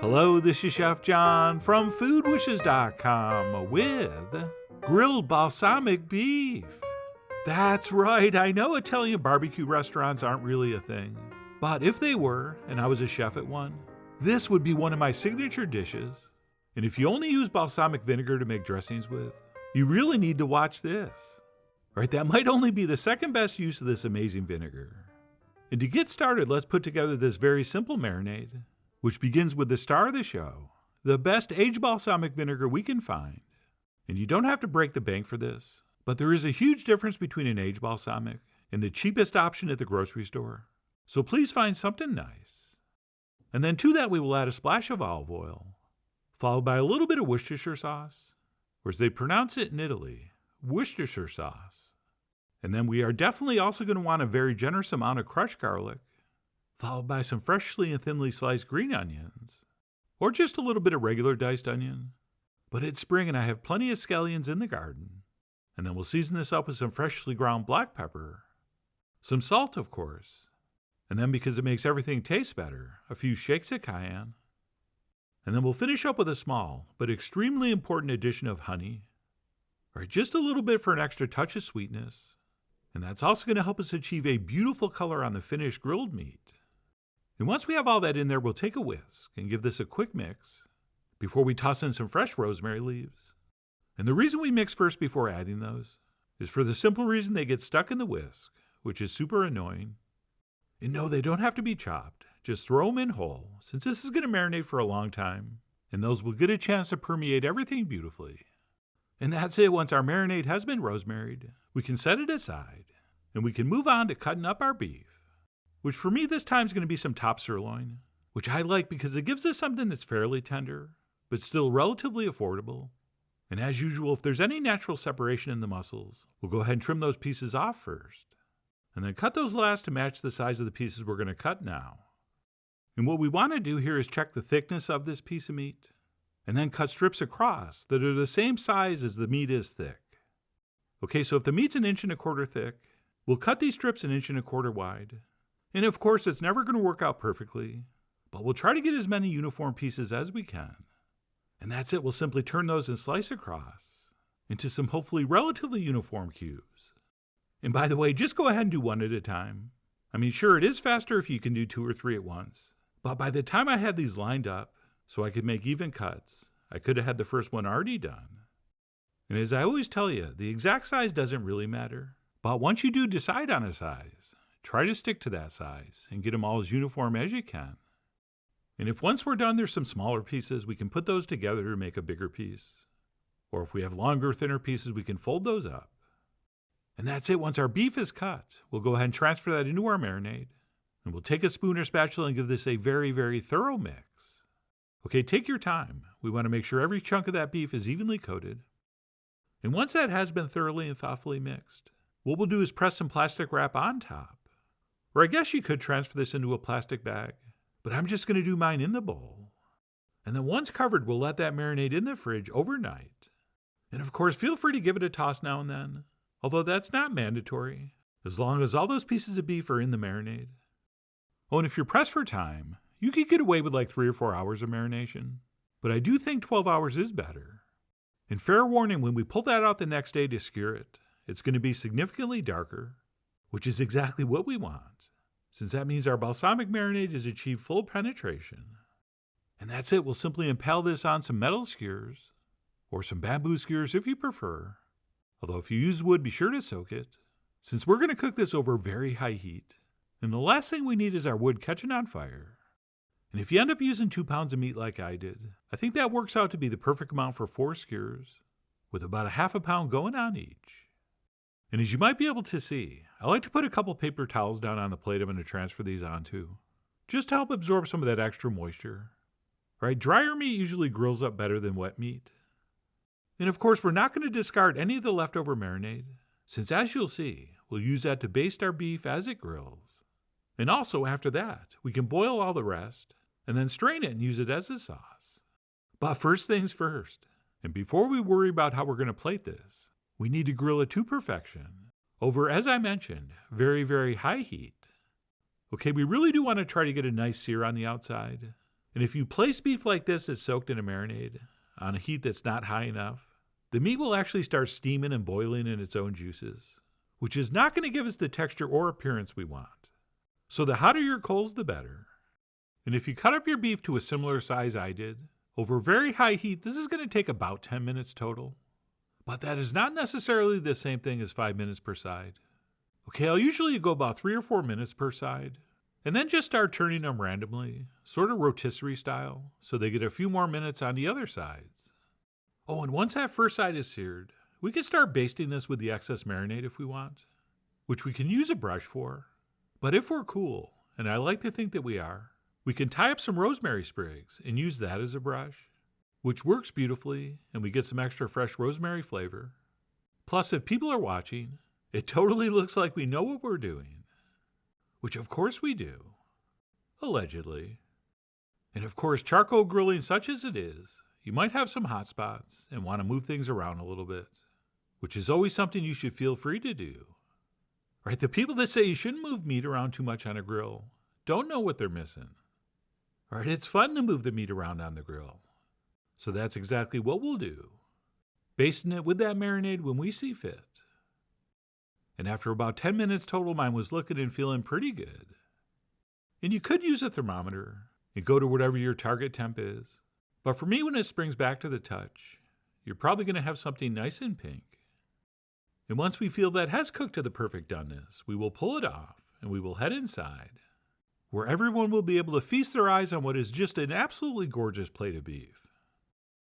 Hello, this is Chef John from foodwishes.com with grilled balsamic beef. That's right, I know Italian barbecue restaurants aren't really a thing, but if they were, and I was a chef at one, this would be one of my signature dishes. And if you only use balsamic vinegar to make dressings with, you really need to watch this. Right, that might only be the second best use of this amazing vinegar. And to get started, let's put together this very simple marinade, which begins with the star of the show, the best aged balsamic vinegar we can find. And you don't have to break the bank for this, but there is a huge difference between an aged balsamic and the cheapest option at the grocery store. So please find something nice. And then to that we will add a splash of olive oil, followed by a little bit of Worcestershire sauce, or as they pronounce it in Italy, Worcestershire sauce. And then we are definitely also going to want a very generous amount of crushed garlic, followed by some freshly and thinly sliced green onions, or just a little bit of regular diced onion. But it's spring and I have plenty of scallions in the garden. And then we'll season this up with some freshly ground black pepper, some salt of course, and then because it makes everything taste better, a few shakes of cayenne. And then we'll finish up with a small but extremely important addition of honey, or just a little bit for an extra touch of sweetness. And that's also going to help us achieve a beautiful color on the finished grilled meat. And once we have all that in there, we'll take a whisk and give this a quick mix before we toss in some fresh rosemary leaves. And the reason we mix first before adding those is for the simple reason they get stuck in the whisk, which is super annoying. And no, they don't have to be chopped. Just throw them in whole, since this is going to marinate for a long time, and those will get a chance to permeate everything beautifully. And that's it. Once our marinade has been rosemaried, we can set it aside, and we can move on to cutting up our beef, which for me this time is going to be some top sirloin, which I like because it gives us something that's fairly tender, but still relatively affordable. And as usual, if there's any natural separation in the muscles, we'll go ahead and trim those pieces off first, and then cut those last to match the size of the pieces we're going to cut now. And what we want to do here is check the thickness of this piece of meat, and then cut strips across that are the same size as the meat is thick. Okay, so if the meat's 1.25 inches thick, we'll cut these strips 1.25 inches wide. And of course, it's never going to work out perfectly, but we'll try to get as many uniform pieces as we can. And that's it. We'll simply turn those and slice across into some hopefully relatively uniform cubes. And by the way, just go ahead and do one at a time. I mean, sure, it is faster if you can do 2 or 3 at once, but by the time I had these lined up so I could make even cuts, I could have had the first one already done. And as I always tell you, the exact size doesn't really matter, but once you do decide on a size, try to stick to that size and get them all as uniform as you can. And if once we're done there's some smaller pieces, we can put those together to make a bigger piece. Or if we have longer, thinner pieces, we can fold those up. And that's it. Once our beef is cut, we'll go ahead and transfer that into our marinade. And we'll take a spoon or spatula and give this a very, very thorough mix. Okay, take your time. We want to make sure every chunk of that beef is evenly coated. And once that has been thoroughly and thoughtfully mixed, what we'll do is press some plastic wrap on top. Or I guess you could transfer this into a plastic bag, but I'm just going to do mine in the bowl. And then once covered, we'll let that marinate in the fridge overnight. And of course, feel free to give it a toss now and then, although that's not mandatory, as long as all those pieces of beef are in the marinade. Oh, and if you're pressed for time, you could get away with like 3 or 4 hours of marination, but I do think 12 hours is better. And fair warning, when we pull that out the next day to skewer it, it's going to be significantly darker, which is exactly what we want, since that means our balsamic marinade has achieved full penetration. And that's it. We'll simply impale this on some metal skewers, or some bamboo skewers if you prefer. Although if you use wood, be sure to soak it, since we're going to cook this over very high heat. And the last thing we need is our wood catching on fire. And if you end up using 2 pounds of meat like I did, I think that works out to be the perfect amount for 4 skewers, with about 1/2 pound going on each. And as you might be able to see, I like to put a couple paper towels down on the plate I'm going to transfer these onto, just to help absorb some of that extra moisture. Right, drier meat usually grills up better than wet meat. And of course, we're not going to discard any of the leftover marinade, since as you'll see, we'll use that to baste our beef as it grills. And also after that, we can boil all the rest, and then strain it and use it as a sauce. But first things first, and before we worry about how we're going to plate this, we need to grill it to perfection over, as I mentioned, very, very high heat. Okay, we really do want to try to get a nice sear on the outside, And if you place beef like this that's soaked in a marinade on a heat that's not high enough, the meat will actually start steaming and boiling in its own juices, which is not going to give us the texture or appearance we want. So the hotter your coals, the better. And if you cut up your beef to a similar size I did, over very high heat, this is going to take about 10 minutes total. But that is not necessarily the same thing as 5 minutes per side. Okay, I'll usually go about 3 or 4 minutes per side, and then just start turning them randomly, sort of rotisserie style, so they get a few more minutes on the other sides. Oh, and once that first side is seared, we can start basting this with the excess marinade if we want, which we can use a brush for. But if we're cool, and I like to think that we are, we can tie up some rosemary sprigs and use that as a brush, which works beautifully, and we get some extra fresh rosemary flavor. Plus, if people are watching, it totally looks like we know what we're doing, which of course we do, allegedly. And of course, charcoal grilling such as it is, you might have some hot spots and want to move things around a little bit, which is always something you should feel free to do. Right? The people that say you shouldn't move meat around too much on a grill don't know what they're missing. Right? It's fun to move the meat around on the grill. So that's exactly what we'll do, basting it with that marinade when we see fit. And after about 10 minutes total, mine was looking and feeling pretty good. And you could use a thermometer and go to whatever your target temp is. But for me, when it springs back to the touch, you're probably going to have something nice and pink. And once we feel that has cooked to the perfect doneness, we will pull it off and we will head inside, where everyone will be able to feast their eyes on what is just an absolutely gorgeous plate of beef.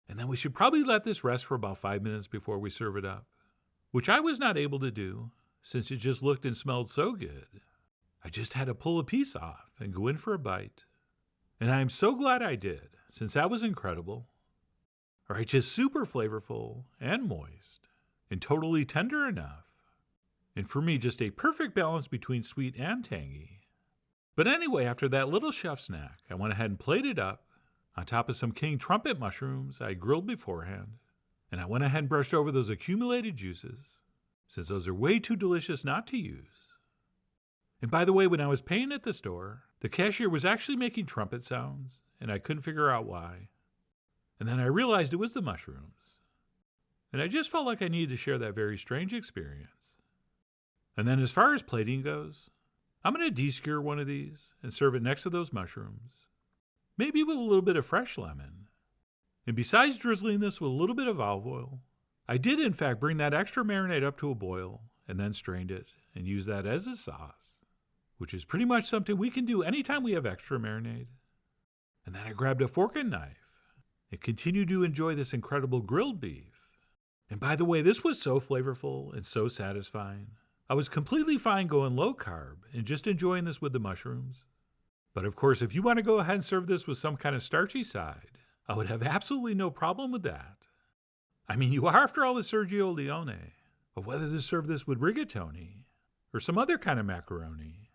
And then we should probably let this rest for about 5 minutes before we serve it up, which I was not able to do since it just looked and smelled so good. I just had to pull a piece off and go in for a bite. And I am so glad I did, since that was incredible. All right, just super flavorful and moist and totally tender enough. And for me, just a perfect balance between sweet and tangy. But anyway, after that little chef snack, I went ahead and plated up on top of some king trumpet mushrooms I grilled beforehand. And I went ahead and brushed over those accumulated juices, since those are way too delicious not to use. And by the way, when I was paying at the store, the cashier was actually making trumpet sounds, and I couldn't figure out why. And then I realized it was the mushrooms. And I just felt like I needed to share that very strange experience. And then as far as plating goes, I'm going to de-skewer one of these and serve it next to those mushrooms, maybe with a little bit of fresh lemon. And besides drizzling this with a little bit of olive oil, I did in fact bring that extra marinade up to a boil and then strained it and use that as a sauce, which is pretty much something we can do anytime we have extra marinade. And then I grabbed a fork and knife and continued to enjoy this incredible grilled beef. And by the way, this was so flavorful and so satisfying. I was completely fine going low carb and just enjoying this with the mushrooms. But of course, if you want to go ahead and serve this with some kind of starchy side, I would have absolutely no problem with that. I mean, you are, after all, the Sergio Leone of whether to serve this with rigatoni or some other kind of macaroni.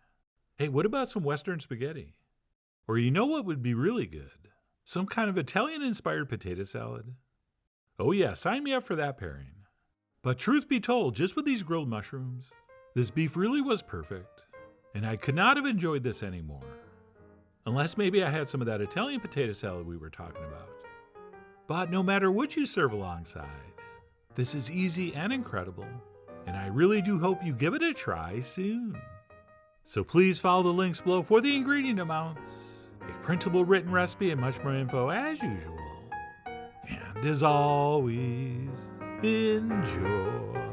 Hey, what about some Western spaghetti? Or you know what would be really good? Some kind of Italian-inspired potato salad. Oh yeah, sign me up for that pairing. But truth be told, just with these grilled mushrooms, this beef really was perfect, and I could not have enjoyed this anymore. Unless maybe I had some of that Italian potato salad we were talking about. But no matter what you serve alongside, this is easy and incredible, and I really do hope you give it a try soon. So please follow the links below for the ingredient amounts, a printable written recipe, and much more info as usual. And as always, enjoy.